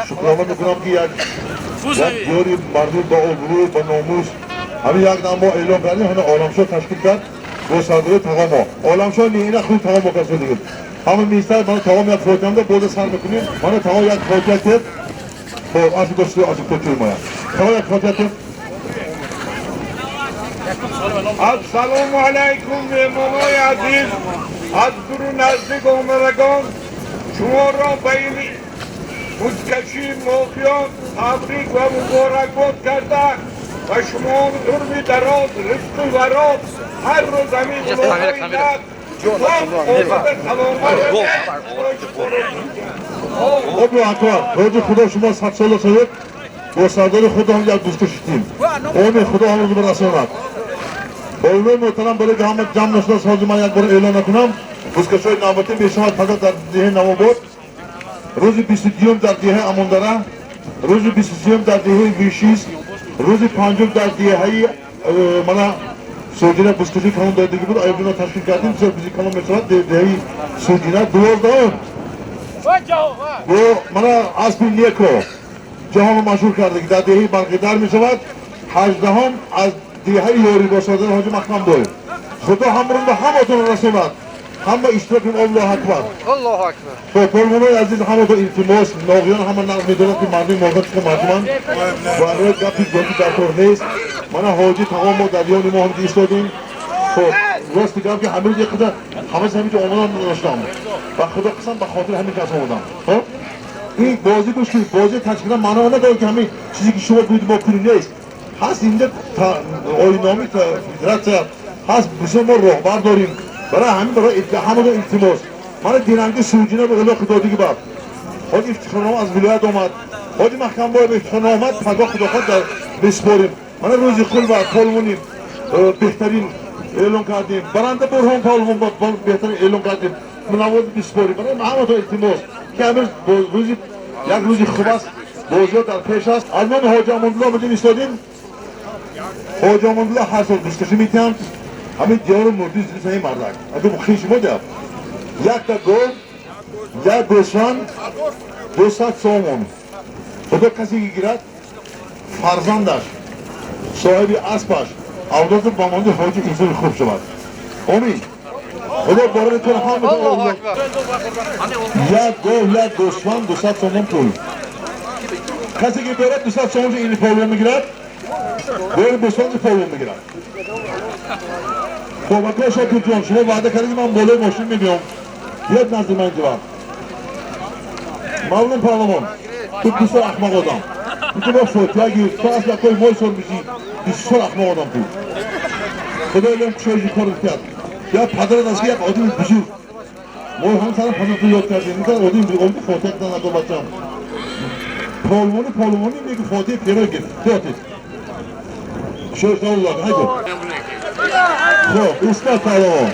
شکرانه میکنم که یک یاری مردم با آبرو با ناموس همین یک نام ما اعلام کردیم همه عالمشور تشکیل کرد با صدر تمام عالمشور نیینه خود تمام کسی دیگه همه میستر من تمام یک فوتیم ده بود سر میکنیم من تمام یک فوتیت کرد خب از دوستی از کوچه ما تمام یک فوتیت کرد السلام علیکم مهمانای عزیز از دور نزدیک آمدگان شما را به این بزکشی موقعیان تبریک و مبارکباد کرده و شما عمر دراز رزق و راز هر روز زمین ملاقات خب اکبر روز خدا شما 100 سال سید با سردار خود هم یک دوست کشیدیم امید خدا هم رو برساند باید محترم برای که همه جمع نشده سازی من یک بار اعلان نکنم بزکشای نامتی میشود فقط در دیه نواباد روز 22 در دیه اماندره روز 23 در دیه ویشیز روز 5 در دیه من سوجینه بزکشی کنون دادگی بود ایبینا تشکیل کردیم بسیار بزی کنون میشود دیه سوجینه 12 و من اسبی نیکو جهان مشهور کرده که در دیه برقیدر میشود 18 از دیه یاری با صادر حاجی مخمم باید خدا همرون به همتون رسوند همه اشتراکیم الله اکبر الله اکبر خب پرمونای عزیز همه تو التماس ناغیان همه نقل میدونند که مردم موقع چکه مردمان و روی گفتی گفتی در طور نیست من حاجی تمام ما دلیانی ما هم که ایستادیم خب راست دیگم که همه یک خدا همه همین که آمدن داشتم و خدا قسم به خاطر همین کس آمدم خب این بازی گوش کنید بازی تشکیل معنا نداره که همین چیزی که شما گویید ما کنی نیست هست اینجا آینامی فطرت هست بسیار ما راهبر داریم برای همین برای همه دو التماس من دیننگی سوجینه به غلاق دادگی باب حاجی افتخارنامه از ولایت آمد حاجی محکم باید افتخارنامه آمد پگاه خدا خود در بسپاریم من روزی خل و پالمونیم بهترین اعلان کردیم برنده برهان پالمون بهترین اعلان کردیم منواد بسپاریم برای همه دو التماس که همین روزی یک روزی خوب است بازی در پیش است از من حاجی اماندالله بودیم ایستادیم حاجی اماندالله هر سال بزکشی میتیم همین دیار مردی زیست این مردک اگه بخیش ما دیم یک تا گل یک گوسفند 200 سومون خدا کسی که گیرد فرزندش صاحب اسبش اولاد بامانده حاجی انسان خوب شود امین خدا باره تو همه الله اکبر یک گل یک گوسفند 200 سومون پول کسی که برد 200 سومون این پولون میگیرد بره گوسفند پولون میگیرد خب اگه شاکر جان شما وعده کردید من بالای ماشین میبیام بیاد نزد من جواب معلوم پارلمان تو بسیار احمق آدم میگه با فوتیا گیر تو اصلا کوی موی سر میشی بسیار احمق آدم تو خدا ایلم کشایشی کارت کرد یا پدرت از که یک آدم بزرگ ما هم سرم پدرت رو یاد کردیم میگه آدم بزرگ فوتیا کردن ندار بچم پالمانی میگه فوتیا پیرای گیر فوتیا شایش الله هایدو خب ایستا پالمان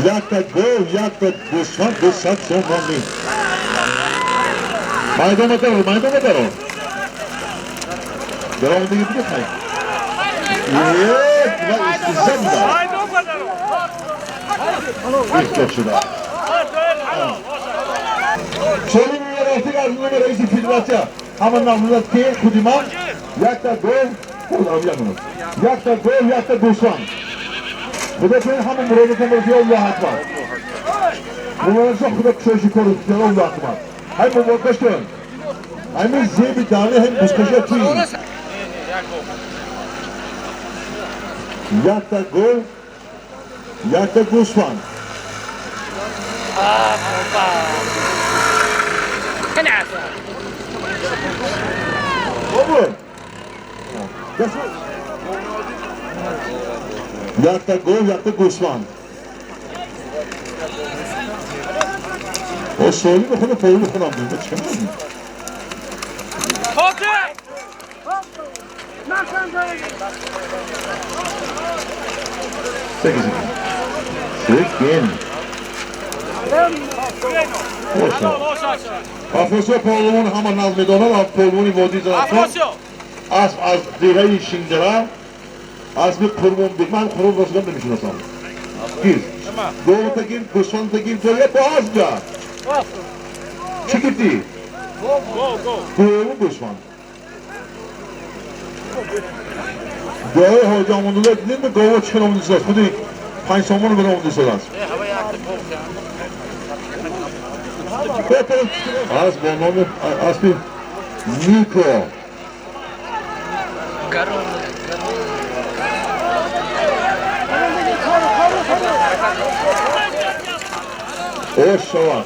یک تا گل یک تا گوسفند 200 سومانی میدان دارو درام دیگه دیگه خواهی یک و استیزم دار ایستاد شده چونی میگه رفتی که از نوم رئیسی فیدراسیا همه نمونت که خودی من یک تا گل یک تا گل یک تا گوسفند خدا کنید همه مرادتون برسی الله اکبر مرادتون خدا کشایشی کنید الله اکبر های مبارکش کن همین زیبی دانه هم بزکشه توی یک تا گل یک تا گوسفند بابا یک تا گل یک تا گوسفند و سالی به خود پایین خودم بود چه میدونی؟ سکن افراسیا پارلمان همه نظم میدانم از پارلمانی وادی زرستان از دیگه شینگره از به قربان بید من قربان راسدم نمیشونستم گیر گوه تگیر گوسفند تگیر جایه باز جا چی گفتی؟ گو دشمن گوه حاجی آموندوله دیدیم به گوه چکن آموندوشه است خودی 5 سامان برای آموندوشه است از با نام اسبی نیکو اوش شوان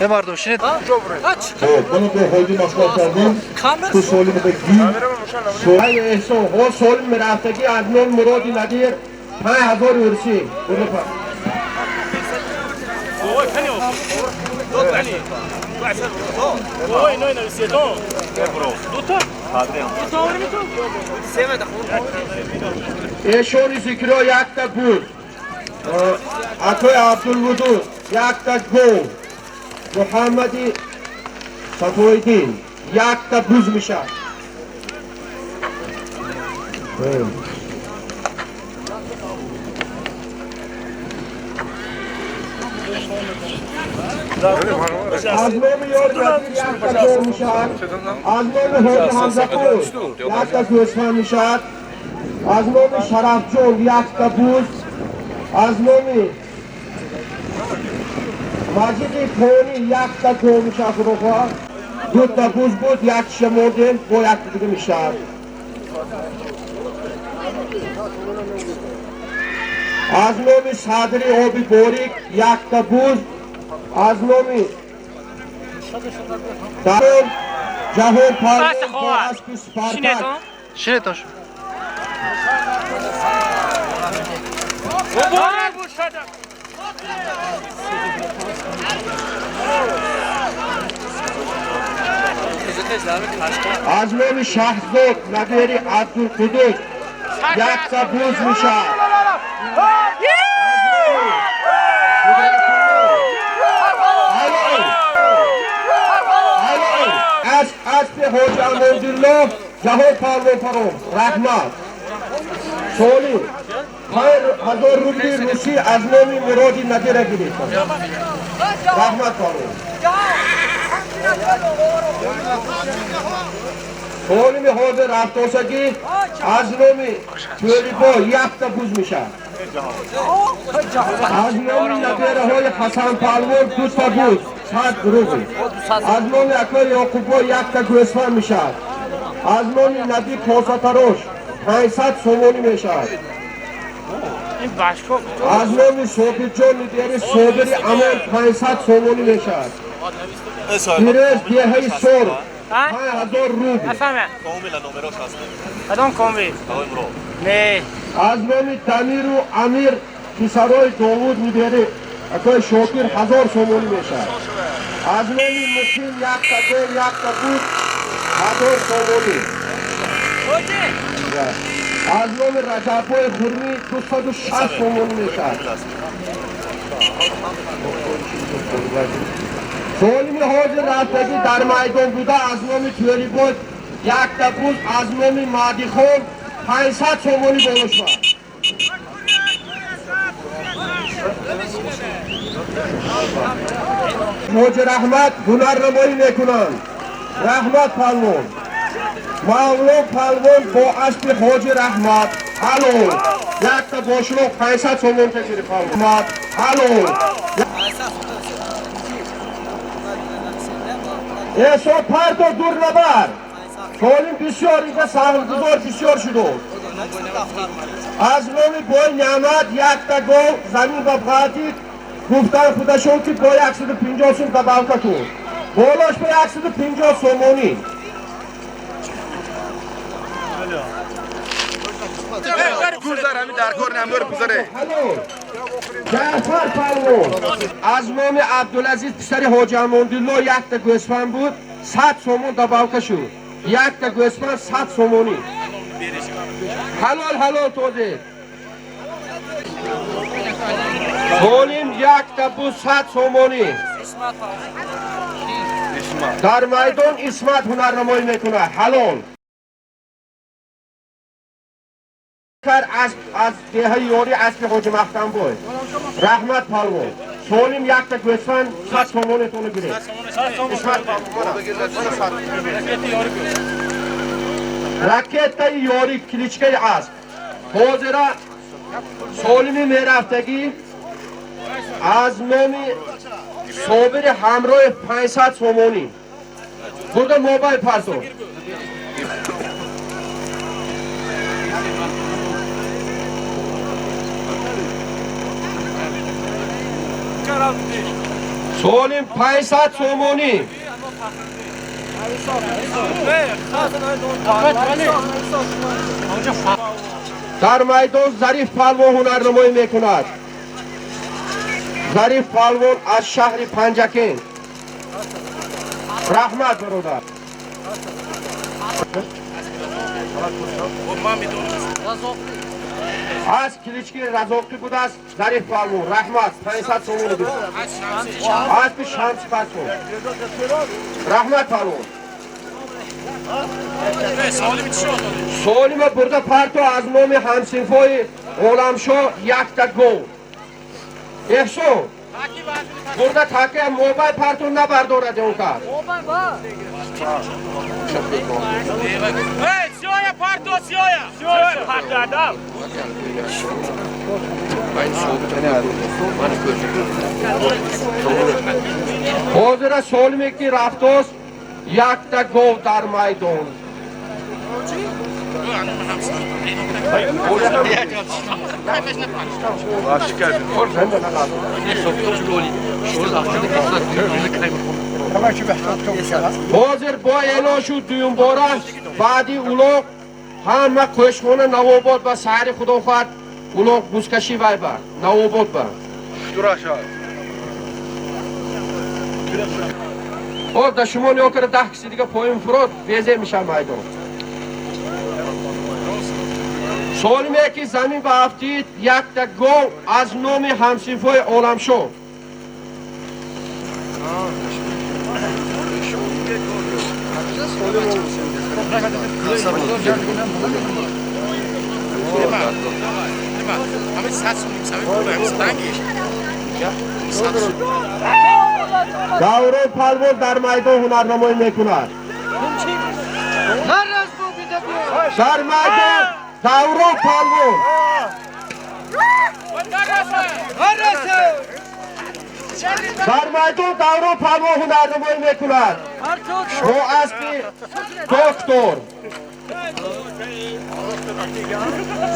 مردم شنید bunu به حاجی مصرف کردیم تو سالیم به گیر های احسان ها سالم مرفتگی از نون مرادی ندیر 5000 ورسی ایشانی ذکرها یک تا بود عطای عبدالودود یک تا گو محمدی صفویدین یک تا بوز میشه از نام یاد وزیر یک تا گو میشه از نام حاج حمزه‌پور یک تا گوسفند میشه از نام شرفجان یک تا بوز از نام مجید پونی یک تا گو میشه فروخا دو تا بوز بود یک شمردیم با یک دیگه میشه از نام صدری آبی باریک یک تا بوز از نام جهان پرون با اسب سپرتک شنید تاش از نام شهزاد نبیری عبدالقدس یک تا بوز میشه از اسب حاج اماندالله جهان پرون پرون رحمت سالی 5000 روبلی روسی از نام مرادی نگیره گیرید رحمت پرون سالم حاضر رفتاسگی از نام توریبا یک تا بوز میشه از نام نگیره های حسن پلوان 2 تا بوز 100 گروهی از نام اکای یاقوبا یک تا گوسفند میشه از نام ندی پاساتراش 500 سومونی میشه از نام صوبی جان دیگری صوبری امان 500 سومونی میشه پیرش دیهی سور 5000 روبی کدام کامل؟ نه از نام دمیر و امیر پسرای داوود میبره اکای شاکر 1000 سومونی میشه از نام مقیم یک تا گل یک تا بود 1000 سومونی از نام رجبای خورمی 260 سومونی میشه سالم حاج رفتگی در میدان بوده از نام توری بود یک تا بود از نام مهدی خان 500 سومونی بولش بود حاج رحمت هنرنمایی میکنند رحمت پلوان مولا پلوان با اسب حاج رحمت الو یک تا باشلو 500 سومون کشیده پلوان الو احسان پرد و دور نبر سالیم بسیار اینجا سهمگذار بسیار شده از نام بای نعمت یک تا گو زمین و بغاتی گفتن خودشون که با 150 سوم دبالکا کن بالاش به 150 سومونی جعفر پلوان از نام عبدالعزیز پسر حاج اماندالله یک تا گوسفند بود 100 سومون دبالکا شد یک تا گوسفند 100 سومونی حلال توده سالیم یک تا بود 100 سومونی در میدان اسمت هنرنمایی میکنه حلال از دهه یاری اسب حاج مختم بود رحمت پلوان سولیم یک تا گوسفند 100 سومونتون گیره رکت یاری کلیچکه است حاضر سولمی میرفتگی از نامی صابر همراه 500 سومونی burada موبایل پرسو سولیم 500 سومونی در میدان ظریف پهلوان هنرنمایی میکند ظریف پهلوان از شهر پنجکین رحمت برادر از کلیچکی رزاقی بود است ظریف پهلوان رحمت 500 سومونی بود از به شمس پرسون رحمت پهلوان سولیم burada پرتو از نام همسنفای عالمشو یک تا گل احسان burada تاکه موبایل پرتو نبردارد اون کار سیایا پارتو سیایا پارتو ادم حاضر سولمی که رفتاست یک تا گل در میدان حاضر با اعلان شد دویم باره بعدی اولاق همه کوشخانه نواباد و سهر خداخواد اولاق بوزکشی وای بر نواباد بر خب در شما نیا کرده 10 کسی دیگه پایین فراد ویزه میشن میدان سالمی که زمین به افتید یک تا گل از نام همسنفای عالمشو دوره پهلوان در میدان هنرنمایی میکند در میدان دوره پهلوان در میدان دوره پهلوان هنرنمایی میکند با اسب دکتر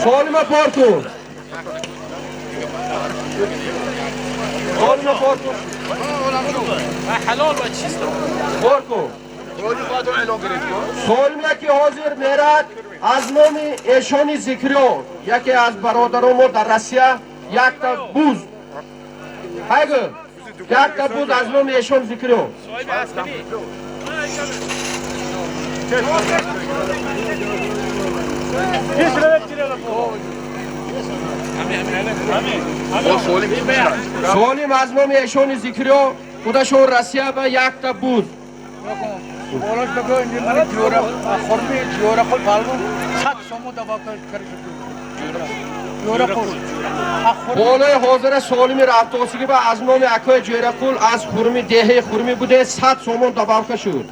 سالم پارتو سالم پارتو حلال و چیست پارتو سالم که حاضر میرد از نام ایشانی ذکریو یکی از برادران ما در روسیه یک تا بوز هیگه یک تا بوز از نام ایشان ذکریو سالم از نام ایشان ذکریو خودشون روسیه و یک تا بوز Oğlan da böyle hani diyorlar, kormi diyorlar kol palmo, sat somu da bakar karışık. Diyorlar kol. بالای حاضر سالمی رفتاسی که به از نام اکای جیرکول از خورمی دهه خورمی بوده 100 سومون دباوکه شد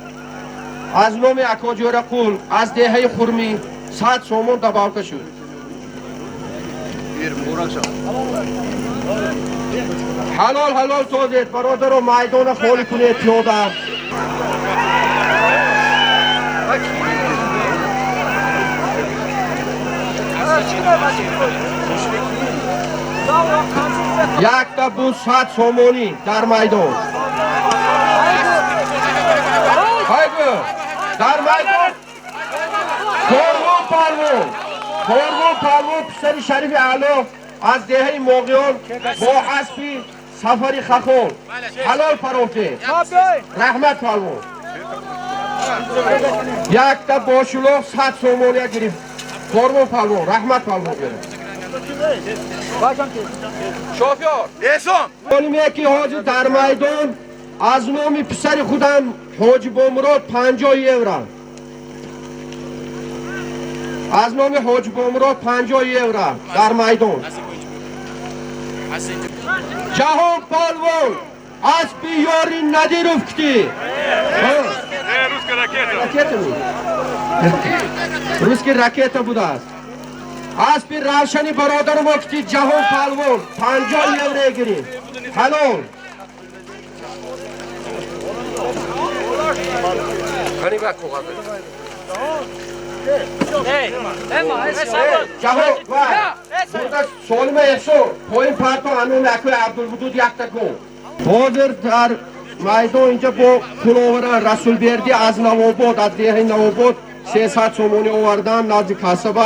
از نام اکای جیرکول از دهه خورمی 100 سومون دباوکه شد حلال حلال توزید برادر رو میدان خالی کنید پیاده یک تا بوز 100 سومونی در میدان هایگو در میدان کورگو پالو پسر شریف اعلا از دهه موقعان با اسبی سفری خخون حلال پروفته رحمت پالو یک تا باشلو 100 سومونی گرفت کورگو پالو رحمت پالو گرفت شافیار احسان سالمی که حاجی در میدان از نام پسر خودم حاجی بامراد 50 یورو از نام حاجی بامراد 50 یورو در میدان Jahon Palvon Aspi Yorin Nadirovki. Ruska raketa. Raketa mi? Ruski raketa budas. Aspi Ravshani barodarovki Jahon Palvon 50 evroga giring. Halol. Qani bak qo'yadi. Jahon va burada solma efso. Poyin parto anun akwe Abdulvudud yakta go. Hozir dar maydon اینجا با پلووران رسولبردی از نواباد از دیه نواباد 300 سومونی آوردن نزدیک کسبه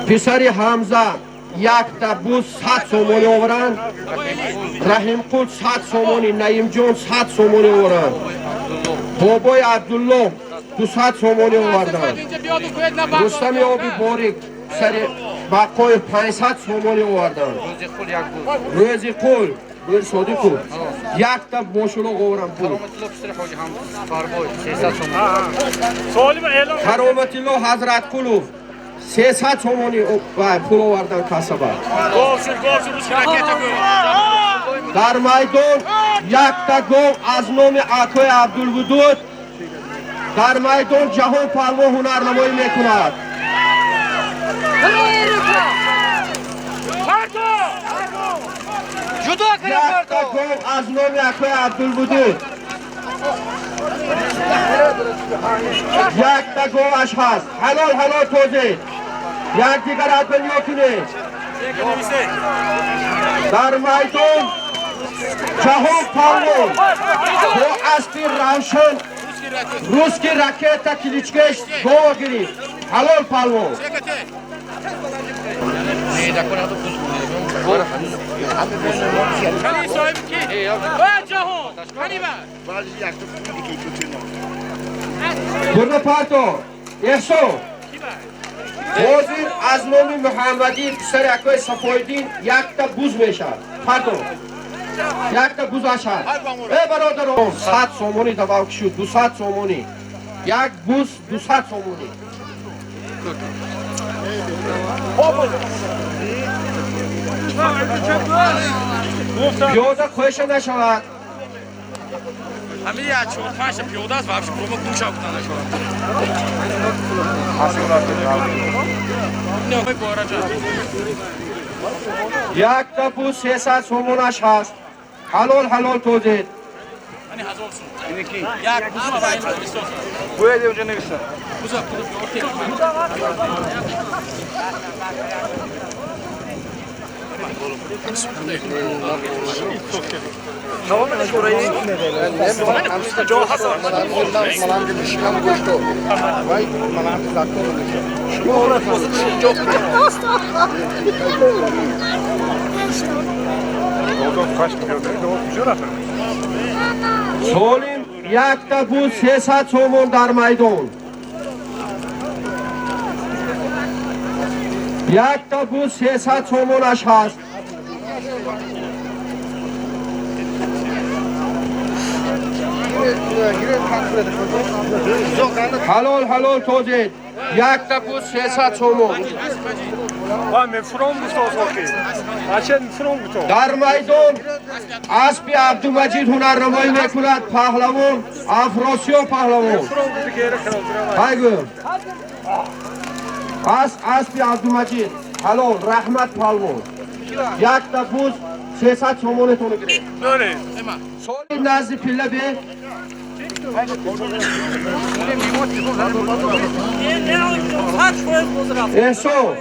پسری حمزه یک دبوس 100 سومونی آوردن رحیم قول 100 سومونی نعیم جون 100 سومونی آوردن بابای عبدالله 200 سومونی آوردن رستم آبی باریک پسری بقای 500 سومونی آوردن روزی قول bir sodiku. Yakta boşulu qovuram pul. Karomatillo Hazrat Kulov 300 somoni pul ovardan kasaba. Dar maydon yakta gol az nomi Akoy Abdulvudud dar maydon Jahon Palvon hunarnamoyi mekunad. Yakta gol az nomi Akoy Abdulvudud. Yakta gol aşhas. Halol to'zit. Yak digar admin yokine. Dar maydon Jahon Palvon bu Aspi Ravshan Ruski raketa Klichkesh gol girdi. Halol Palvon. Kani sahibi ki? Jahon. Kani var? Burada parto. Efso. Hozir az nomi Muhammadi psar Akoy Safoydin yakta buz meshad. Parto. Yakta buz ashad. Barodaron 100 somoni davav kishud 200 somoni. Yak buz 200 somoni. پیاده خواهش نشود همه یه چهار پنج پیاده است و همشه پرومو گوشه بکنن نشود نه باره جان یک تپو 300 سومونش هست حلال توزید من 1000 سوم یک بوز باید بستوز Buraya da önce ne güzel. بوز Tamam mı orayı? جا حسن سولیم یک تپو 300 سومون در میدان یک تپو 300 سومونش هست حلال توزید یک تپو 300 سومون در میدان اسبی عبدالمجید هنرنمایی میکند پهلوان افراسیاب پهلوان بگو اسبی عبدالمجید حلال رحمت پهلوان یک تپوز 300 سومونتون گرفت سولی نزد پیله به Eso,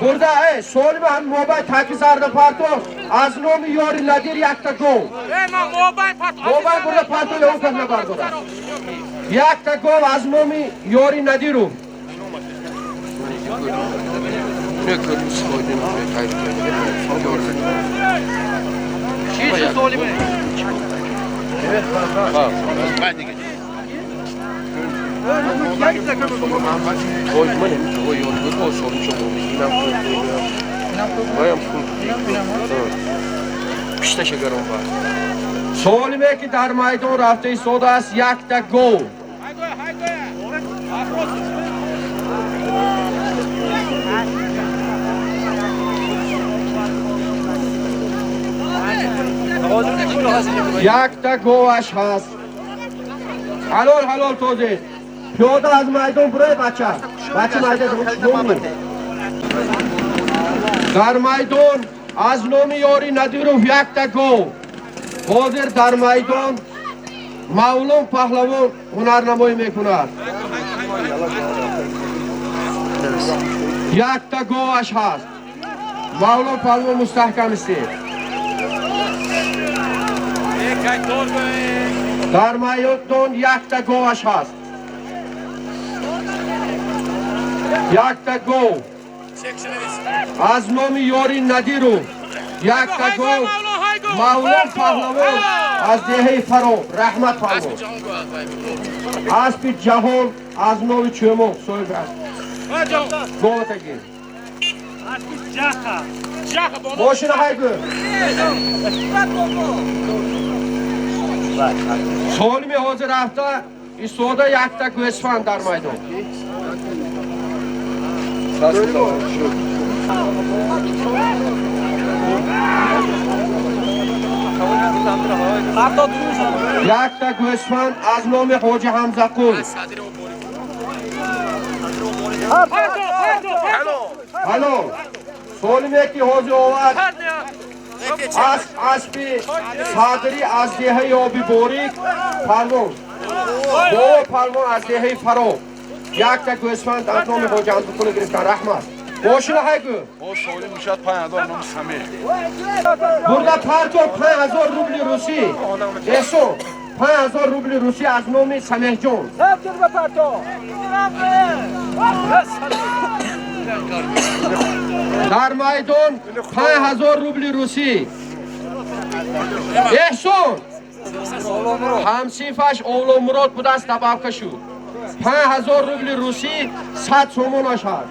burada sol ben mobile takizarda parto az nomi yori ladir yakta go. من موبایل پات Mobile burada parto yok kadına parto. Yakta go az nomi yori nadiru. Ne kırmızı koydun oraya kaybettin. Şiir soli mi? Koyma ne? Koy yolu sorun çok olmuş. İnan koy. Bayan pul. Pişte şekerim var. Solime ki dar maydon rafte sodas yakta go. Yakta govash hast. Halol to'zit. Piyoda az maydon buraya bacha. Bacha maydon. Dar maydon az nomi yori Nadirov yakta gov. Hozir dar maydon Mavlum Pahlavon hunarnamoyi mekunad. Yakta govash hast. Mavlum Pahlavon mustahkam isteydi. Dar maydon yakta govash hast. Yakta gov. Az nomi yori Nadirov yakta gov. Mavlum Pahlavon az dehi Faro Rahmat Pahlavon. Aspi Jahon az nomi Çömo soygar. Govata gir. Boşuna haygı. Solimi hozir hafta isoda yakta gösfan dar maydon. Yakta gösfan az nomi Hoca Hamza Qul. Halo. Solimeki hozi ovad. Aspi Sadri az dehi yobi borik. Palvon. Bo palvon az dehi Faro. Yakta gösfan az nomi Hoca Hamza Qul giriftan Rahmat. Boşuna haygı. O solim müşat payador nomi Samir. Burada parton 5000 rubli Rusi. Eso 5000 rubli Rusi az nomi Samehjon. Dar maydon 5000 rubli Rusi. Ehson. Hamsifash Ovlo Murod budas dabavka shud. 5000 rubli Rusi 100 somon ashad.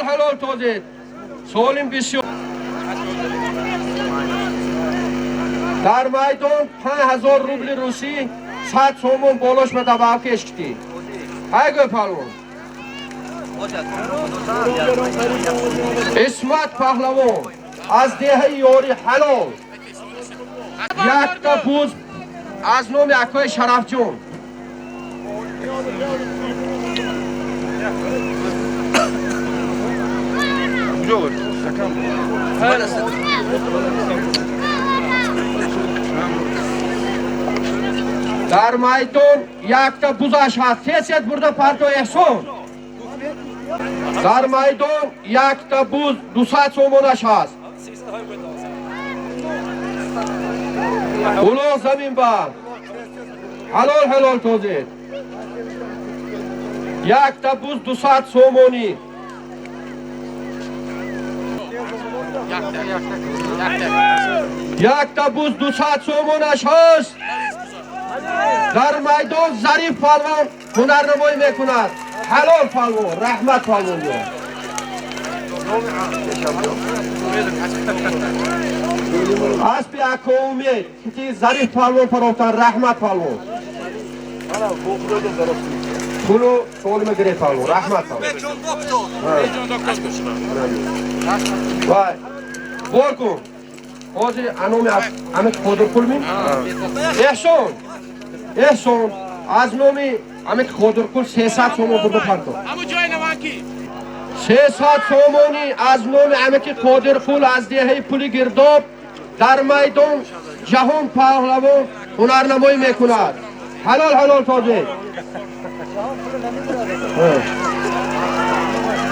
Halol tozit. Solim bisyor. Dar maydon 5000 rubli Rusi 100 somon bolosh me dabavka eshkti. Haygö palvon. İsmat Pahlavon az dehi yori halol. Yakta buz az nomi Akoy Sharafjon. Olur. Sakın. Dar maydon yakta buz aşağı. Teset burada parto ehson. Dar maydon yakta buz dusat somon aşağı. Ulo zamin ba. Halol tozit. Yakta buz dusat somoni. Yakta buz dusat somon aşağı. Dar maydon Zarif Palvon hunarnamoyi mekunad. Halol Palvon, Rahmat Palvon. Aspi akoumiyet ki Zarif Palvon faroftan Rahmat Palvon. Pulu solime gire Palvon, Rahmat Palvon. Vay. Borkum. Hozi anomi amet khodur pul min? Ehson az nomi amet khodur pul 300 somon burada parto. Amu joy navanki. 300 somoni az nomi ameti khodur pul az dehi puli girdob dar maydon Jahon Pahlavon hunarnamoyi mekunad. Halol tozit.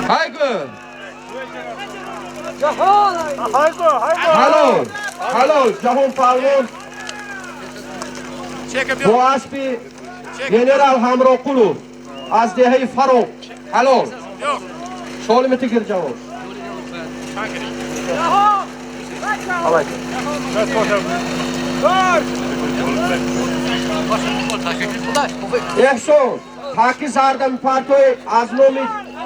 Haygö. Halol Jahon Pahlavon. Bu aspi General Hamroqulov az dehi Farok. Halol. Yok. Solimeti girjavon. Ehson Taki Zardan partoy az nomi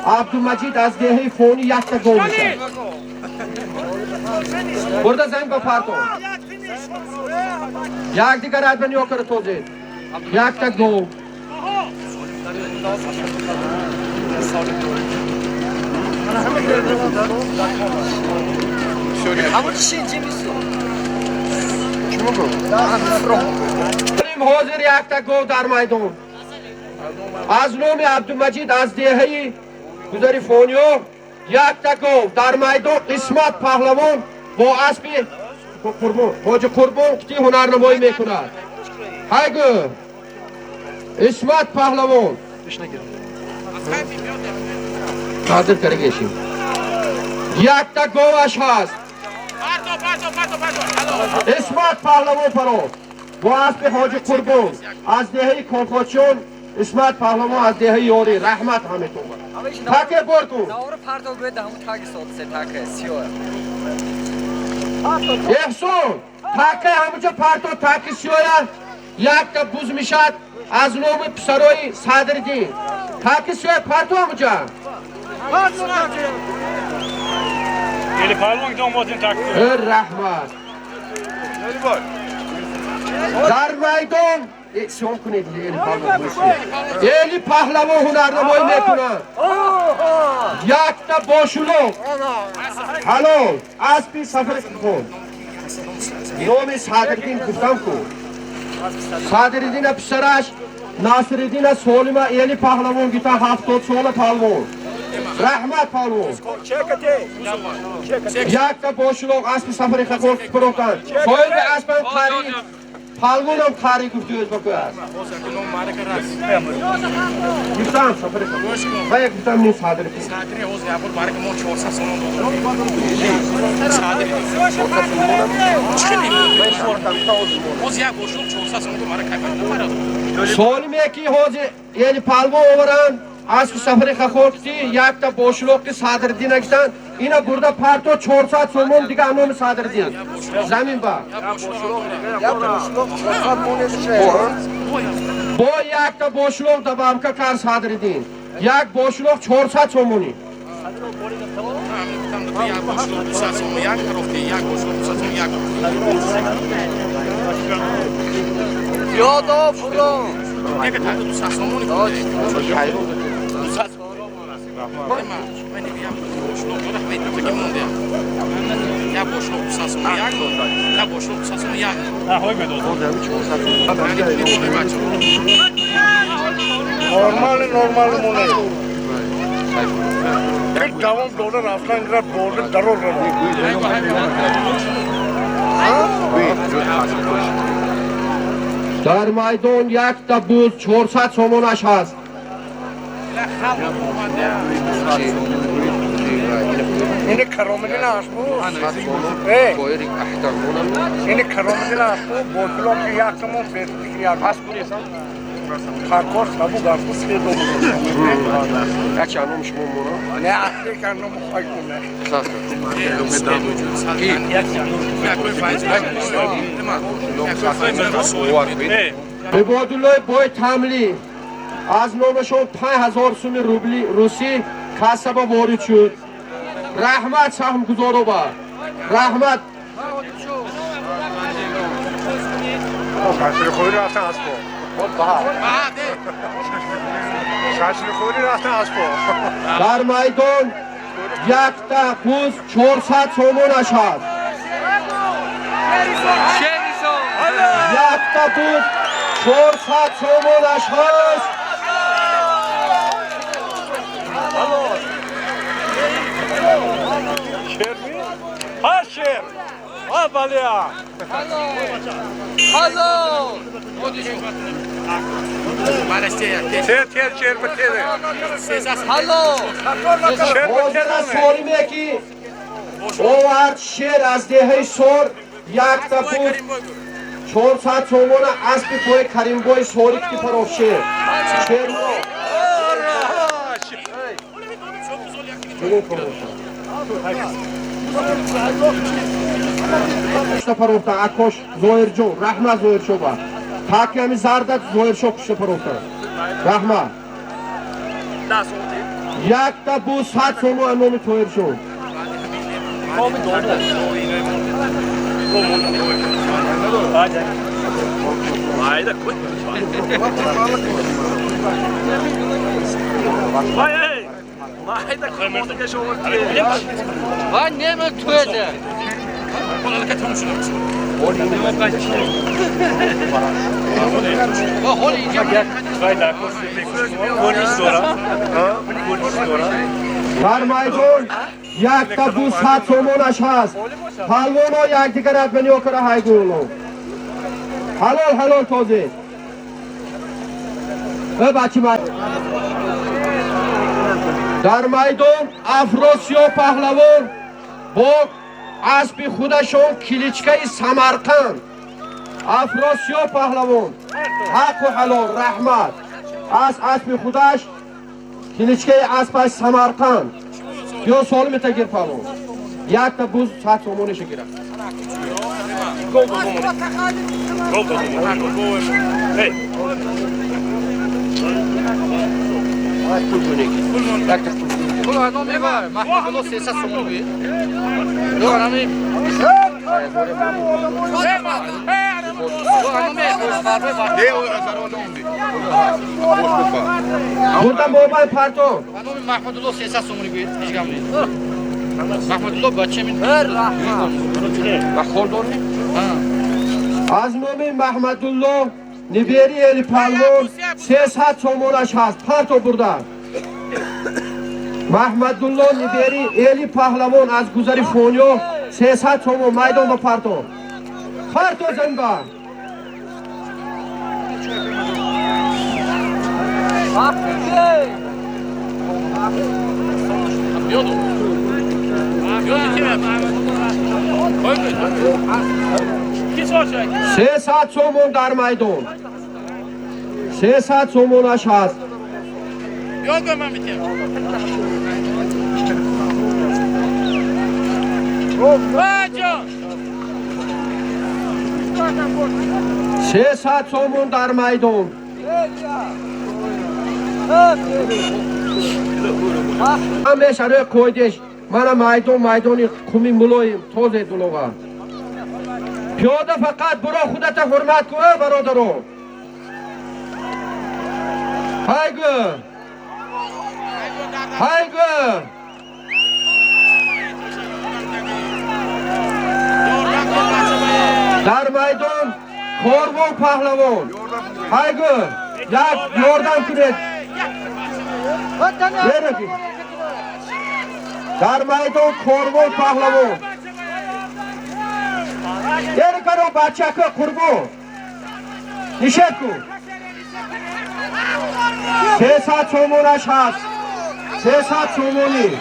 Abdulmajid az dehi foni yakta govmishad. Burada zang ba parto. Yak digar adami yokar tozit. Yakta gov. بریم حاضر یک تا گو در میدان از نام عبدالمجید از دهه گذری فونیو یک تا گو در میدان قسمت پهلوان با اسب قربان حاج قربان کتی هنرنمایی میکند هایگو اسمت پهلوان حاضر کرگیشیم یک تا گوش هست اسمت پهلوان فرو با اسب حاج قربان از دهه کاکاچون اسمت پهلوان از دهه یاری رحمت همتون تاکه برکن احسان تاکه همونجا پرتو تاکه سیویا یک تا بوز میشد از نام پسرای صدردین تاکه سیویا پرتو همونجا Eli palmak domatesin taktı. رحمت در میدان اکسیون کنید ایلی پهلوان هنرنمایی میکنن یک تا باشولو حلال اسبی سفر کن نام صدردین گفتم کن صدردین پسرش ناصرالدین سولما ایلی پهلوان گیتا 70 سال پهلوان رحمت پهلوان یک تا باشولو اسبی سفر کن پروکن باید اسبم خرید پهلوان هم کاری گفتی از بکو است گفتم سفر کنم باید گفتم نیم صادر کنم صادری حوز یابول بارک مون 400 سونون صادری حوز یا گوشلوق 400 سونون مارا کایفت سالم یکی حوز یعنی پهلوان آورن اسب سفر خورکتی یک تا باشلوق صدردین اگستن اینا برده پرتو 400 سومون دیگه انوم صدردین زمین با با یک تا باشلوق دبام که کار صدردین یک باشلوق 400 سومونی یادا فلان یک تا 200 سومونی من نمیام باشلوق رو همین تو که مونده یا باشلوق 200 سومون یا باشلوق 200 سومون یا Ha hoy be dost. Normal mone. Bir davam dolar aflan gra border daror rani. در میدان یک تا بوز 400 سومونش هست اینه کرامدین اسبو اینه کرامدین اسبو بولفلوک یاکتمون فیسبوک یاکتمون کارکور سبو گاسپو سیدو یک انوم شما مونا نه اصلی کنم خواهی کنه عبادالله بای تملی از نامشون 5000 سوم روبلی روسی کسبه وارد شد رحمت سهم گذارو با رحمت شاشر خوری رفتن اسبو شاشر خوری رفتن اسبو در میدان یک تا بوز 400 سومونش هست یک تا بوز 400 سومونش هست Şer mi? Ha şer. Ha balya. Ter şer bitere. حاضر سالمه که اوورد شیر از دهه سور یک تا بود 400 سومون اسب توی کریم بای سوری که پروف شیر شیر کشته پروفته اکوش زویر جو رحمه زویر شو با تاکی همی زردت زویر شو کشته پروفته رحمه یک تا بود 100 سومون انومی تویر شو Hayda koy. Hay hay. و نمی تویده و حال اینجا در میدان یک تا 200 سومونش هست پهلوان ها یکدیگر از بینی اوکر های گولو حلال تازه و بچه در میدان افراسیاب پهلوان با اسب خودشون کلیچکه سمرقند افراسیاب پهلوان حق و حلال رحمت از اسب خودش کلیچکه اسبش سمرقند یا سالم تگیر پهلوان یک تا بوز 100 سومونش گیره کل آدم میبره محمد الله 300 سومون بید دو آدم بردم موبایل پرتون محمد الله 300 سومونی بید هیچ گم نید محمد الله بچه من و خوردار نید از نام محمد الله نبیری الی پهلوان 300 سومونش هست پرتو بردن محمد الله نبیری الی پهلوان از گذری فونیو 300 سومون میدان با پرتو زن بر 300 سومون در میدان 300 سومونش هست Yok ben biteyim. Bacan. 300 سومون در میدان همه روی کویدش من میدانی کمی ملویم توزه دلوغا پیاده فقط برو خودت حرمت کنه برادرو هایگو در میدان کاروان پهلوان هایگو یک یاردم کنید در میدان کاروان پهلوان یه کنو بچه که قربو نشد کن 300 سومونش هست 300 سومونی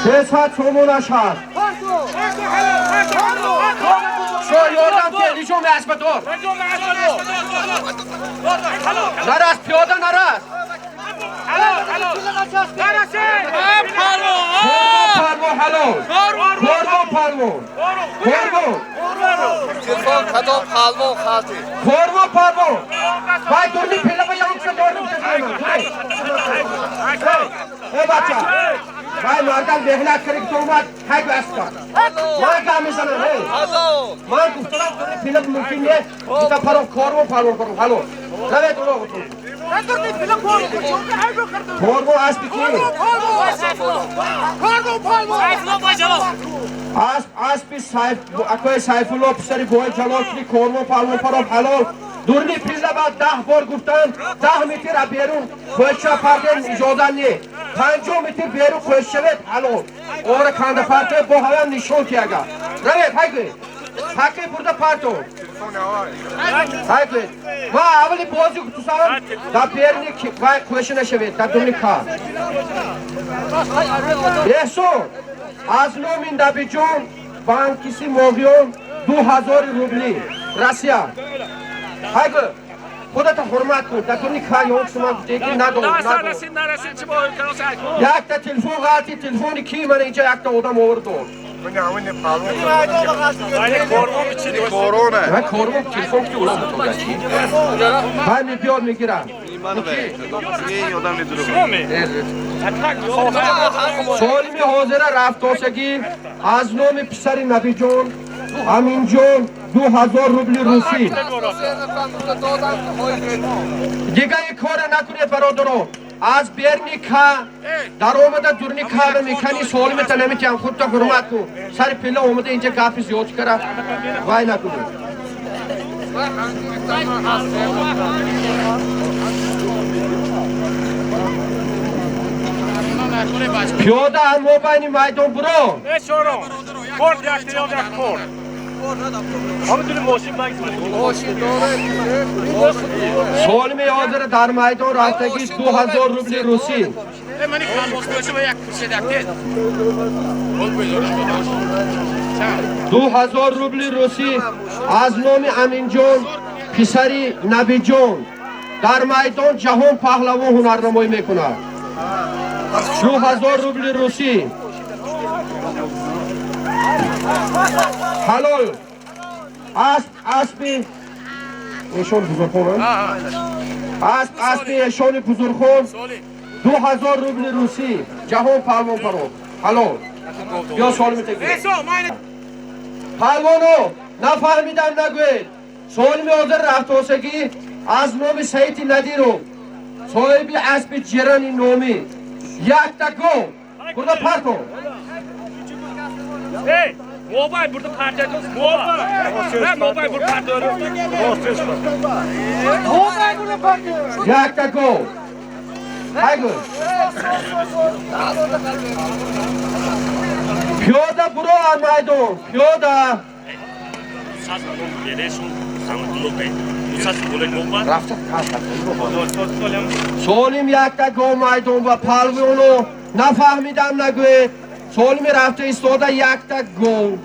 300 سومونش هست شو یاردم که لیجون اسب دار نرس پیاده نرس پرمون حلال پرمون باید دورنی پیله با یانک شد دورنی ای بچه باید مردم بهنت کری که تو اومد حق بست کن من گم میزنم من گفتم دورنی پیله ممکن نیست بیتا پرمون حلال روید اونو بطور کارگو اسبی کی؟ اسبی اکوی سیف الله پسری بوی جلال کنی کارگو پالمون پرام حلال دورنی پیزه بعد 10 بار گفتن 10 متر بیرون خوشچه پردن اجازه نی 50 متر بیرون خوشچه بید حلال اوره کنده پرته با همان نشون که اگر روید حقی حقی برده پرتو حقی ما اولی بازی که تو سوام در بیرنی خوشه نشوید در دورنی کار بحثون از نومین دبی جون بانکیسی موگیون 2000 روبلی رسیا حقی خودت حرمت کن در دورنی کار یون شما دیگه ندون یک تا تلفون غلطی تلفونی کی من اینجا یک تا آدم آوردون من کارمون تلفن که اولا بطور گشتی من بیاد میگیرم سالمی حاضره رفتاسگی از نام پسر نبی جان امین جان 2000 روبلی روسی دیگه یک کار نکنید برادرو از برنی که در اومده دورنی که میکنی سوالی میتن نمیتیم خود تا حرمت کن سر پیله اومده اینجا گفی زیاد کرده وای نکنی پیاده هم بین میدان برو شورا کورد یک دیام یک کورد همه دونی ماشین سالم حاضر در میدان رفتگی 2000 روبل روسی منی کالباس باشه و یک کوچه دکتر 2000 روبل روسی از نام امین جان پسری نبی جان در میدان جهان پهلوان هنرنمایی میکند 2000 روبل روسی حلال اسبی ایشان بزرگخون اسبی ایشان بزرگخون 2000 روبل روسی جهان پهلوان فرو حلال یا سالمی تکیه پهلوانو نفهمیدم نگوید سالمی حاضر رفتاسگی از نام سیدی ندیرو صاحبی اسب جرانی نامی یک تکو burada pardon Hey, mobil burada parça ediyoruz. Mobil. Ben mobil burada parça ediyorum. Mobil burada parça ediyorum. یک تکو hayır پیاده برو آرمایدون پیاده سالم یک تکو مایدون و پلوانو نفهمیدم نگوید سالمی رفته ایستاده یک تک گل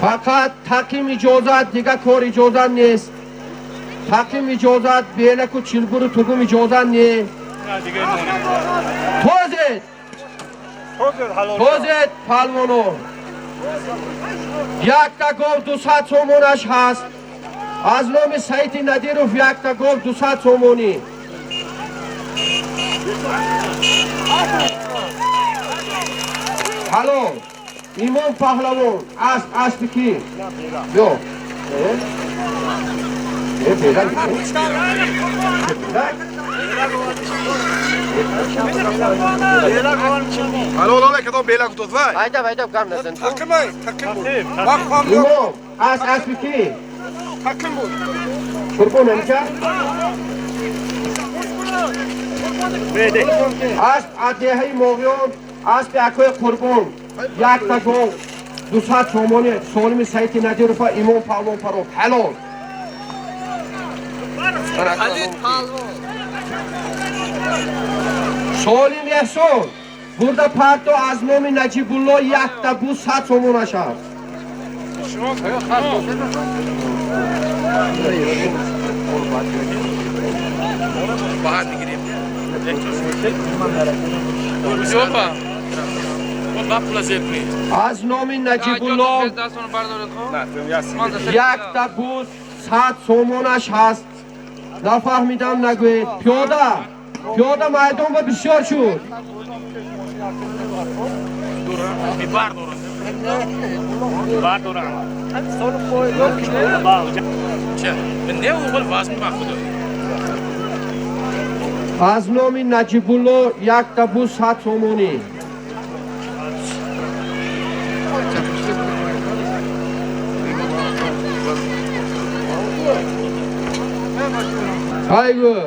فقط تقیم اجازت دیگه کار اجازت نیست تقیم اجازت بیلک و چلگور و توگم اجازت نیست توزید پلوانو یک تا گل 200 سومونش هست از نام سیدی ندیروف یک تا گل 200 سومونی Halo, İmam Pahlavon, asp ki. Yok. Beyler gidiyor. Halo ola kadar beyler kutu var. Hayda kamlasın. Takım ay, takım bu. Bak kam yok. İmam, asp ki. Takım bu. Kurban önce. Asp adyehi moğyon, asp akoy kurban. یک تا گل 200 تومانی سالم سیدی ندیروف امام پهلوان فرو حلال سالم احسان burada پرتو از نام نجیب الله یک تا بو 100 تومانش هست باید میگیریم بجوبا با پلاسیت می از نام نجیب الله یک تا بو 100 تومانش هست نفهمیدم نگوید پیاده میدان و بسیار شد بار دوران چه من نه اول واسه میخواد از نام نجیب الله یک تا بو 100 تومانی hayır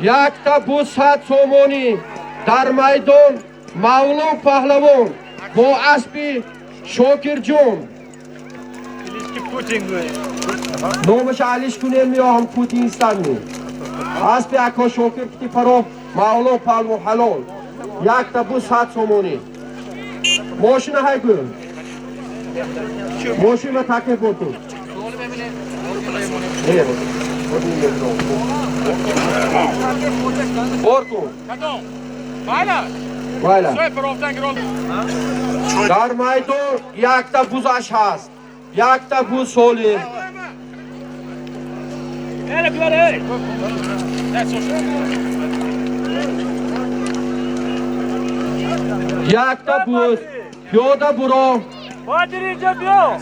یک تا بو 100 تومانی در میدان مولان پهلوان با اسب شاکر جون نامش علیش کنه میام پوتین استانی اسب اکا شاکر کتی پرو مولان پهلوان حلال یک تا بو 100 تومانی ماشین های گل ماشین رو تکه بودو Orkun. Vayla. Dar maydon yakta buz aşağız. Yakta buz soli. Yakta buz. Yoda buro. Badirice biyo.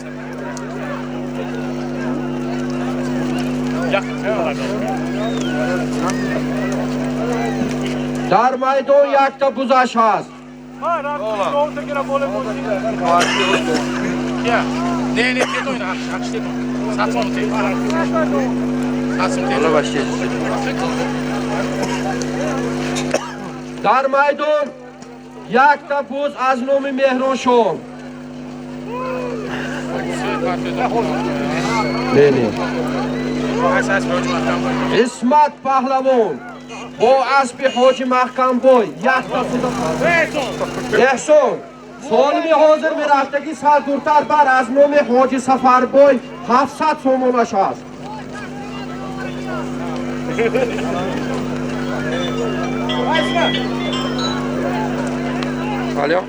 در میدان یک تا بوزش هست. Ne tet oyna aç tet. Satson tet. Satson tet. Ola başlayacağız. در میدان یک تا بوز از نام مهران شام. نه اسمت پهلوان با اسب حاجی محکم بای یک تا احسان سالمی حاضر می رفتگی سال دورتر بر از نام حاجی سفر بای 700 سومونش هست. Alo.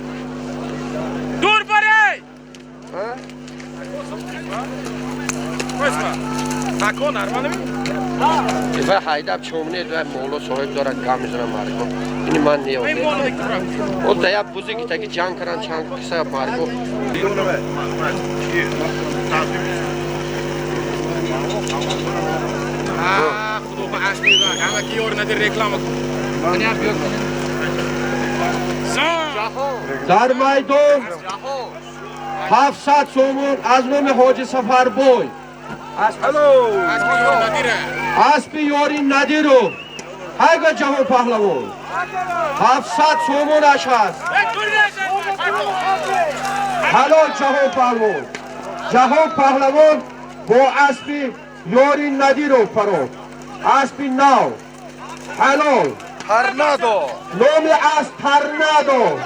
Dur parey. Koysma. Takon armanı mı? و حیدب چومنه دو مولا صاحب داره گام میزنه مارکو اینی من نیام او دیا بوزی کی تاکی جان کران چان کسا مارکو خودو با اصلی دا همه کی اور ندی reklam در میدان 700 سومون از نام حاجی سفر بای اسب یاری ندیرو هایگا جهان پهلوان 700 سومونش هست. حلال جهان پهلوان با اسب یاری ندیرو فرو اسب نو حلال Tornado. نام از ترنادو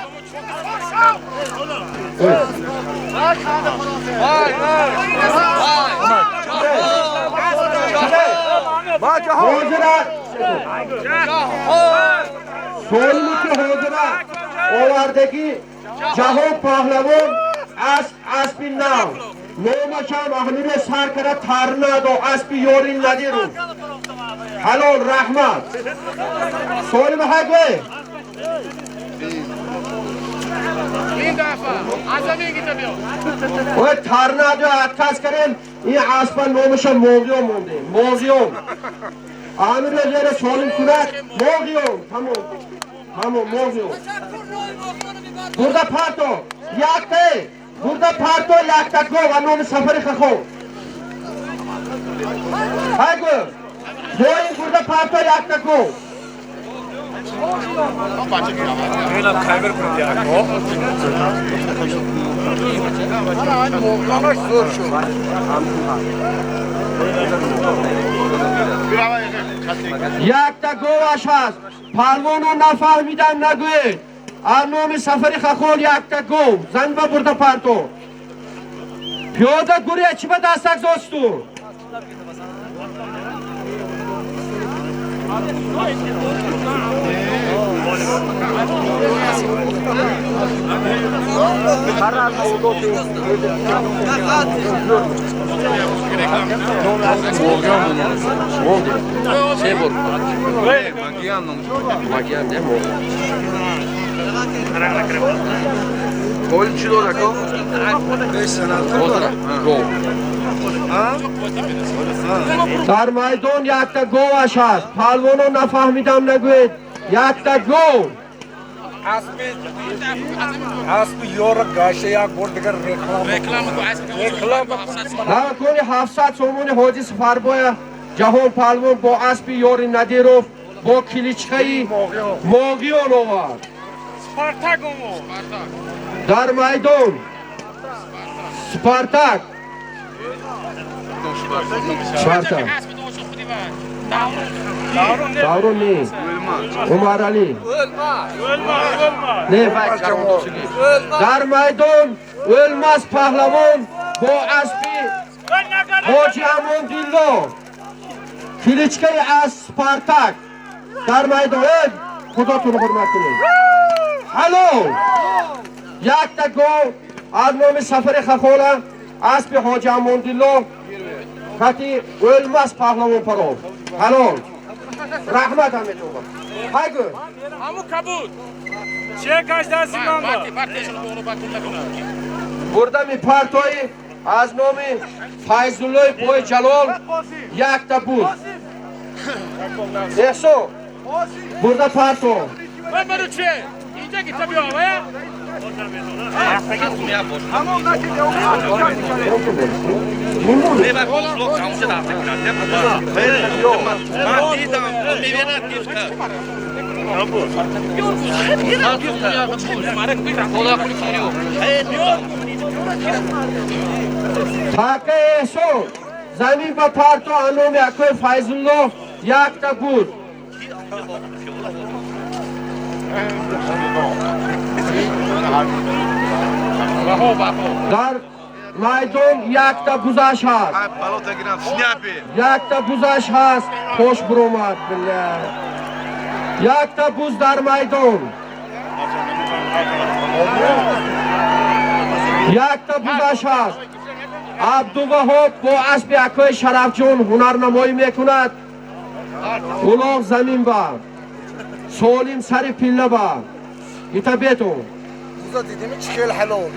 حاضرت سولمی که حاضرت آوردگی جهان پهلوان اسب نو نامش هم اهلیل سر کرده ترنادو اسب یاری ندیرو حلال رحمت سولمی حقه این دفعه عزمی گیته و ترنادو اتکاس کردیم این اسب نامش هم موقیوم مونده موقیوم امیر جره سولم کنک موقیوم tamam موقیوم burada parto yakte burada parto yakta go و نام سفری خخو هاگو Boyun burada parto yakta go. yakta govaş هست. پروانو نفهمیدن نگوید. نام سفری خخول yakta go. زن با burada parto. پیاده گوری چی به دستک زاستو؟ در میدان yakta گوش هست. پهلوانو نفهمیدم نگوید yakta گو. اسب یور گاشه یا گردگر کنی 700 سومون حاجی سفربای جهان پهلوان با اسب یاری ندیروف با کلیچخهی موقیان آورد. در میدان سپارتاک دارون نیست عمر علی نه در میدان علماس پهلوان با اسبی حاجی امان دیلو کلیچکه از سپارتاک در میدان خداتون حرمت کنید. حلو yakta go از نام سفر خخولا اسب حاجی امان دیلو خطی ölmez پهلوان پرو حلال رحمت همه تو با هاگو همو کبود چه کاش دستی من با burada mi partoy از نام فیض‌الله بوی جلال yakta بود احسو burada parto برو چه؟ اینجا که تا بیا حق شو زمین با پارتو انوم اکوی فیضالله یک تا بود در میدان یک تا بوزش هست یک تا بوزش هست خوش برومد بله یک تا بوز در میدان یک تا بوزش هست عبدالوهاب با اسب اکوی شرفجون هنرنمایی میکند اولاغ زمین با سولیم سر پیله با ایتا بیتون دیدیم چکل حلال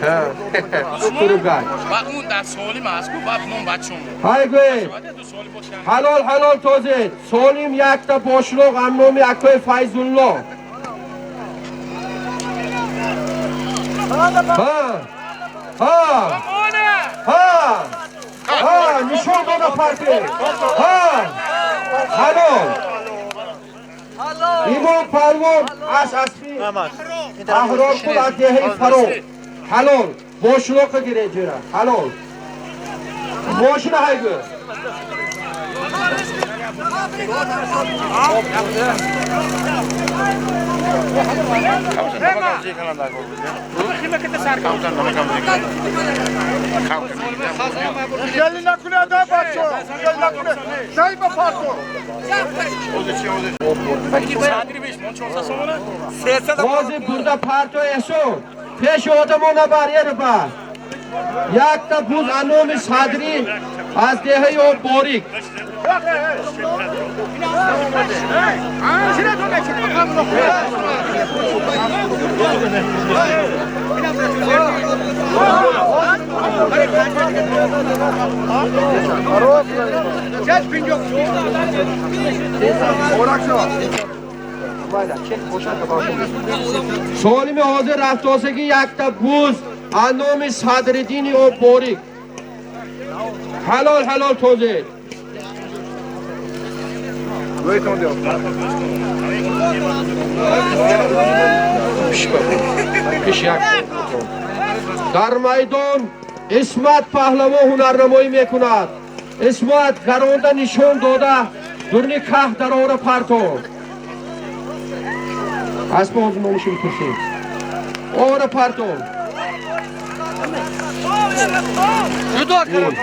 دکتر گای و اون در سالیم هست که بعد نون بچون های گوی حلال توزید سولیم یک تا باشلوغ امنومی اکوی فیضالله ها نشون داده پارتی حلال ایمان پروان از اسبی احرار کل از دهی فرو حلال باشلوغ گیره جیره حلال باشنه های گوی گلی نکنه دا بچه گلی نکنه شایی با پارتو بازی برده پارتو ایسو پیش آدمونه بریر با یک تا بوز انوم صدری از دهی و باریک سالم حاضر رفتاسگی یک تا بوز انوم صدردینی و باریک حلال توزید در میدان اسمت پهلوان هنرنمایی میکند اسمت گرانده نشون داده درنی که در آره پرتو اسم آزمانشون کشید آره پرتو جدا کن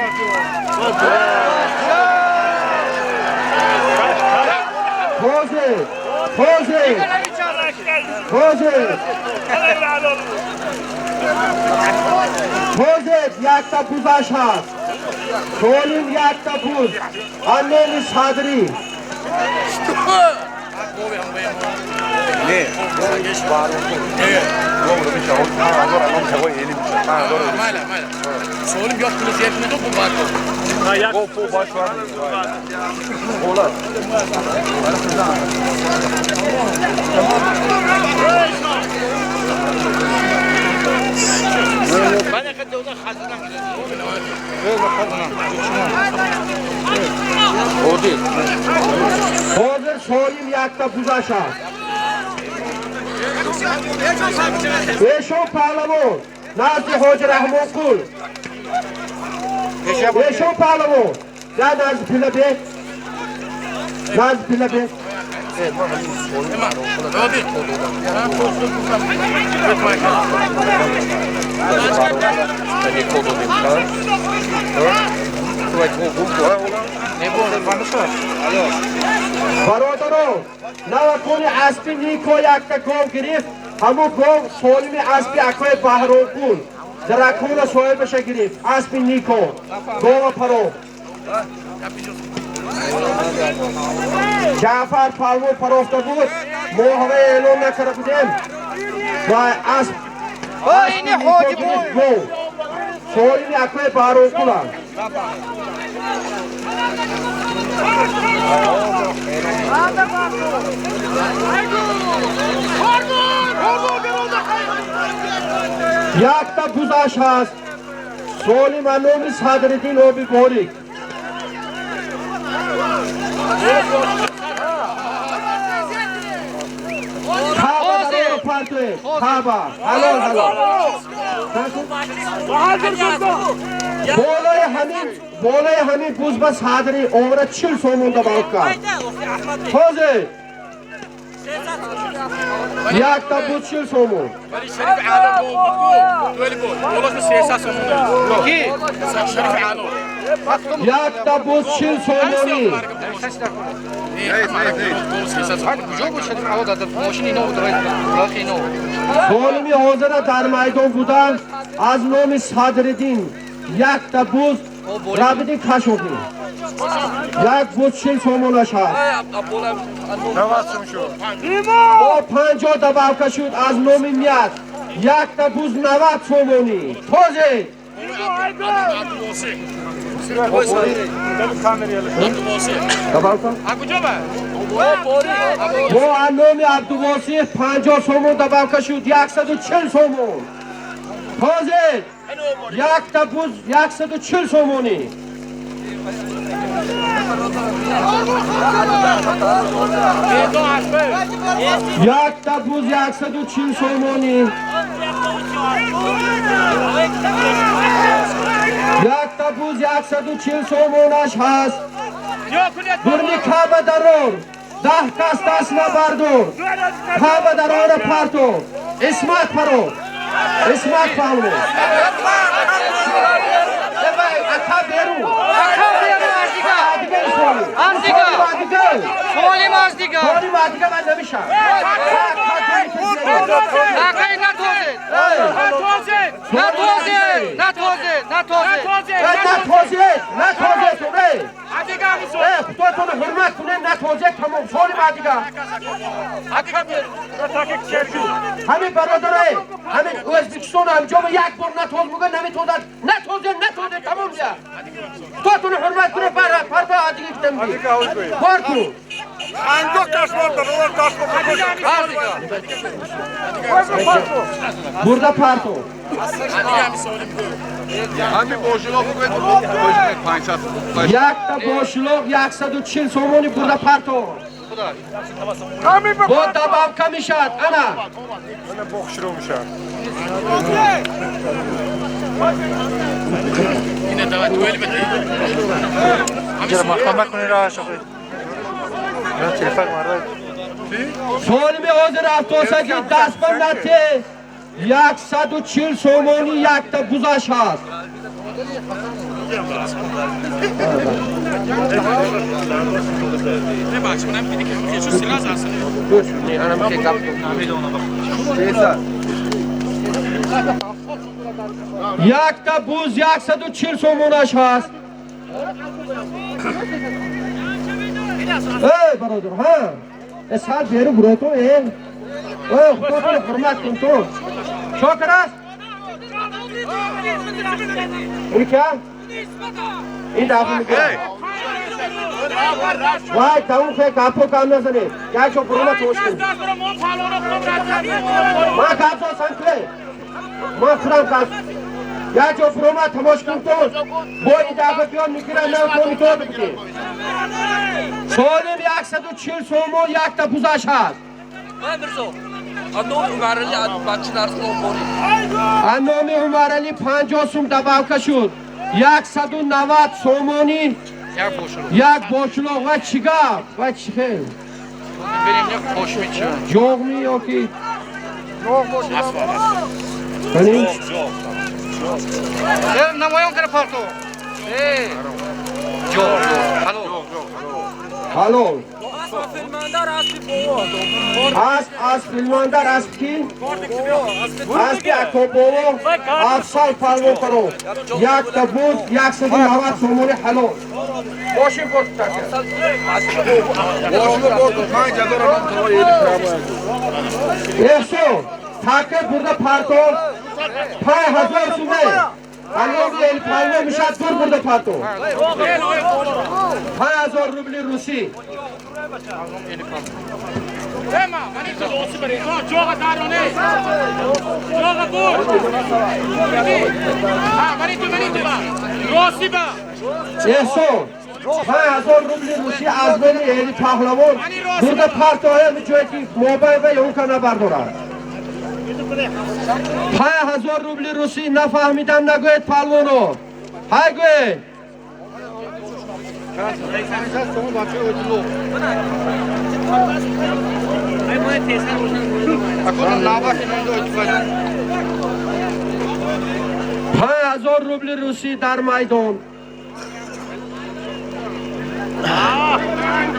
توزید یک تا بوزش هست سولیم یک تا بوز انوم صدری Soğurum yok kılıç yetmedi bu var. Bu baş var. Oğlan. Ben yakında ona hazırlan o değil. Hazır soğuyum yakta buzaşa. Beşo Pahlavu, Nazi Hoca Rahman Kul. Beşo Pahlavu, ya Nazi Pilabe. Nazi Pilabe. برادران نوکون اسبی نیکو یک گام گرفت همون گام سالمی اسبی اکای بهرون کن درکون سوال بشه گرفت اسبی نیکو گام پرو جعفر پلوان پرافته بود موهوه اعلام نکرده بودیم و اسب اینی حاجی بود سالمی اکای بهرون کنن Hadi so'monash hast. Solim Anomi Sadriddin Obi Borik. Kaba daror partoy. Kaba. Halol halol. Bolay hamin buzba sadri umra 40 so'mda balqa. Hozir. Yakta buz 40 so'm. ولی شریف عالم بود ولی بود ولش 300 سوم کی شریف عالم Yakta buz 40 so'moni. کجا بود شدیم عوض داد ماشین اینو بود راه اینو Solimi hozira dar maydon budan az nomi Sadriddin yakta buz Rabidin Kashofi. Yak buz 40 so'monash hast. با 50 dabavka shud az nomi Miyat. Yakta buz 90 so'moni. To'zi. Dabavka? کجا بود با نام عبدالواسی 50 سومون dabavka shud 140 so'mon. To'zi. Yakta buz 140 so'moni. Yakta buz 140 so'moni. Yakta buz 140 so'monash hast. Burni Kaba daror. 10 kastasna bardor. Kaba daror parto. Ismat paro. Ismat palmo. Devay ata beru. Azdiga. Solim azdiga. Solim azdiga ben demişim. نخیر نتوزه تو ره خودتون حرمت کنه نتوزه تمام سولی بعدیگه همین برادره همین ازبکستان هم جامعه یک بار نتوز بگه نتوزه تمام بیا خودتون حرمت کنه فردا عدیگه کتن بی بارتون Burada parto. Hamı boşluğa bu kadar payçat. Yakta boşluk 140 so'moni burada parto. Bu dabavka mishat ana. Ana boşluğumuşa. اینه دعوت ولی بده چرا مقام کنی راه شوی من تلفن مارد Solimi hozir avtosaki dasban nate 140 so'moni yakta buzash hast. نه بچه منم دیدی که یه چیز سلاح زرسنه Yakta buz 140 so'monash hast. Ey barodur ha. Esal beru burato خودتون حرمت کن تو شاکر است این که این دفعه میکنه وای تاون که کپو کام نزنه یک شو پرومه توش کن ما کپو سنکله ما خرام کپ یک شو پرومه تماش کن تو با این دفعه بیان میگیرن نه کنی تو بگیر سالم 140 so'mon yakta buzash hast Anomi Umarali 50 so'm dabavka shud 190 so'moni yak boshliq va chigab va chixel بریم یک خوشمیچه jo'qmi yoki qani نمایان کنه پارتو جوق halol از فیلماندار از کی از کی اکوبو افسال پالو کرو یک تبوت 190 so'moni halol boshim borib ketdi Boşluğu bordu. Ben cadaradan tava yedi krabı. Yaxshi, takir burada parto 5000 so'm. Alloh el palma mishad burada parto 5000 5000 روبل روسی. Ema, manito, gioca Tarone. Gioca pure. Ah, manito va. Rossi va. احسان 5000 روبل روسی از نام الی پهلوان burada partiye mücadele موبایل و اون کنه بردارد 5000 روبل روسی نفهمیدم نگوید پهلوانو های گوید $5000 روبل روسی در میدان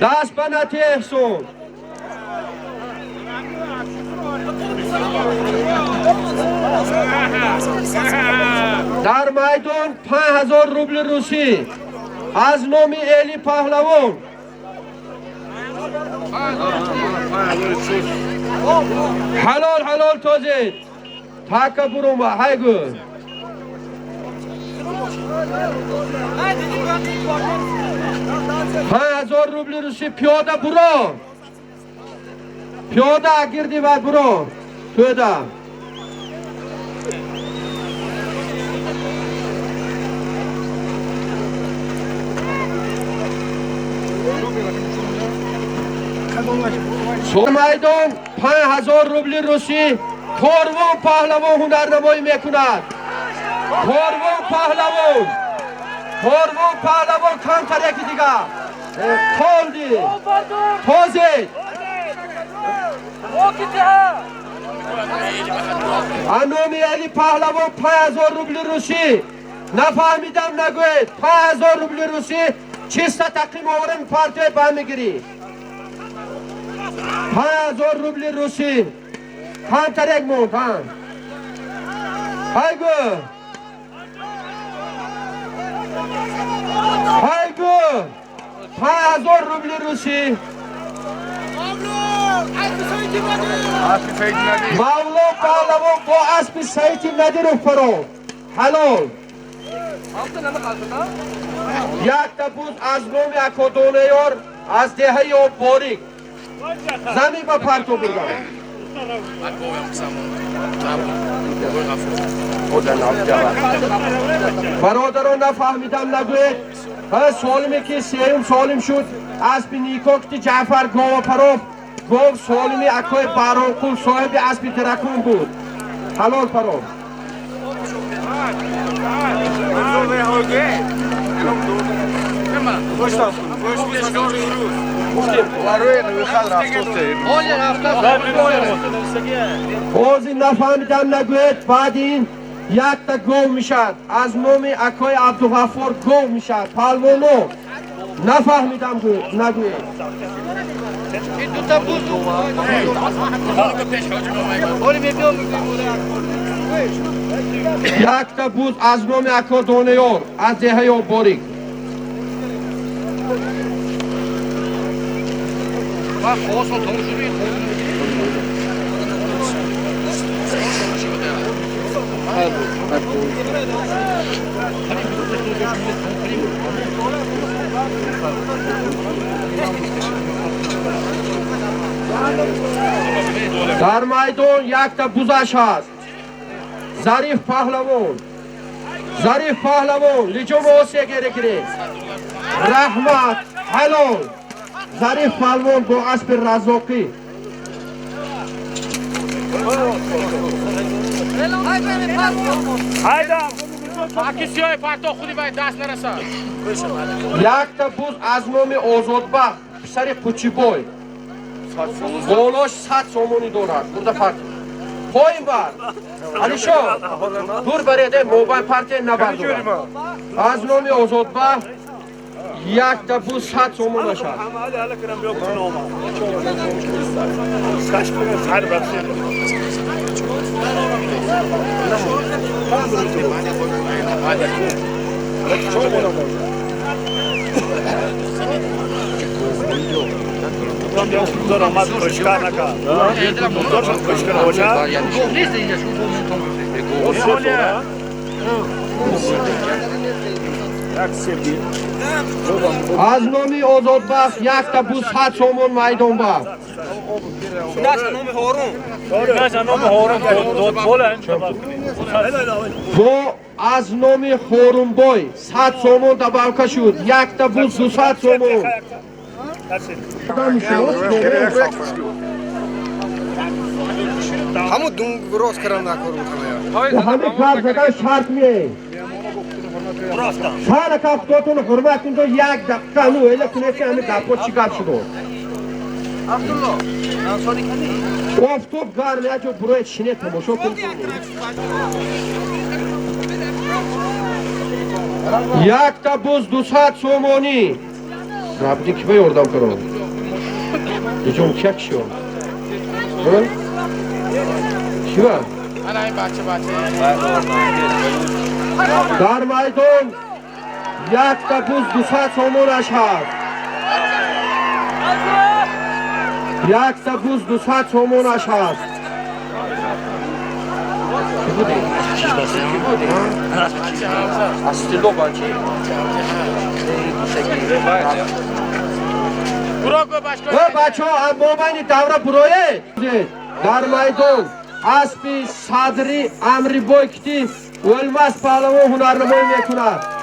دست به نتی احسان در میدان 5000 روبل روسی از نام الی پهلوان حلال توزید تاکا برون با های گو 5000 روبل روسی پیاده برو پیاده گردی و برو پیاده میدان 5000 روبل روسی کاروان پهلوان هنرنمایی میکند کاروان پهلوان کمتر یکی دیگه تولدی توزید انومی علی پهلوان 5000 روبل روسی نفهمیدم نگوید 5000 روبل روسی چیسته تقیم آورم پارتوی برمیگیری 5000 روبل روسی کمتر یک مون های گو 5000 روبل روسی مولو پهلوان با اسب سیتی ندیرو فرو حلال یک تبوز از نوم اکادونه یار از دهه یا باریک زمین با پرتو بردن برادران نفهمیدم نگوید سالمی که سیم سالم شد اسب نیکوکت جعفر گاو پروف گفت سالمی اکای بارانقول صاحب اسب ترکون بود حلال پروف بازی نفهمیدم نگوید بعد این یک تا گو میشد از نام اکای عبدالغفار گو میشد پهلوانو نفهمیدم نگوید یک تا بود از نام اکادونه یار از دهه یا باریک در میدان یک تا بوزش هست ظریف پهلوان لیجو موسیقی گیره رحمت حلال ظریف پهلوان با اسب رزاقی Aki siyah parto خودی باید دست نرسه یک تا بوز از نام آزادبخت پسر کوچی بای بالاش 100 سامانی دارد burada فرق پایین بر علی شاه دور بریده موبایل پارتی نبردارد از نام آزادبخت یک تا بوز 100 سامان شد از نامی آزادبخش یک تا بوس 100 سومون میدان با با از نامی خورمبای 100 سومون دباوکا شد یک تا بوس 200 سومون همون دون راست کردن نکنم و همه کار زدن شرط میه سال کفتاتون حرمت کن تو یک دقیقه نو ایلا کنه که همه گفت چی گفت شدو افتوب گرمه جو بروی چینه تماشا کن یک تا بوز 200 سومونی رابطی که بای اردم کرو دیجون کک شو چیوه؟ انا این بچه در میدان یک تا بوز 200 سومونش هست یک تا بوز 200 سومونش هست بچه ها با بین دوره برویه در میدان اسبی صدری امری بایکتی ولمس پهلوان هنرنمایی میکنه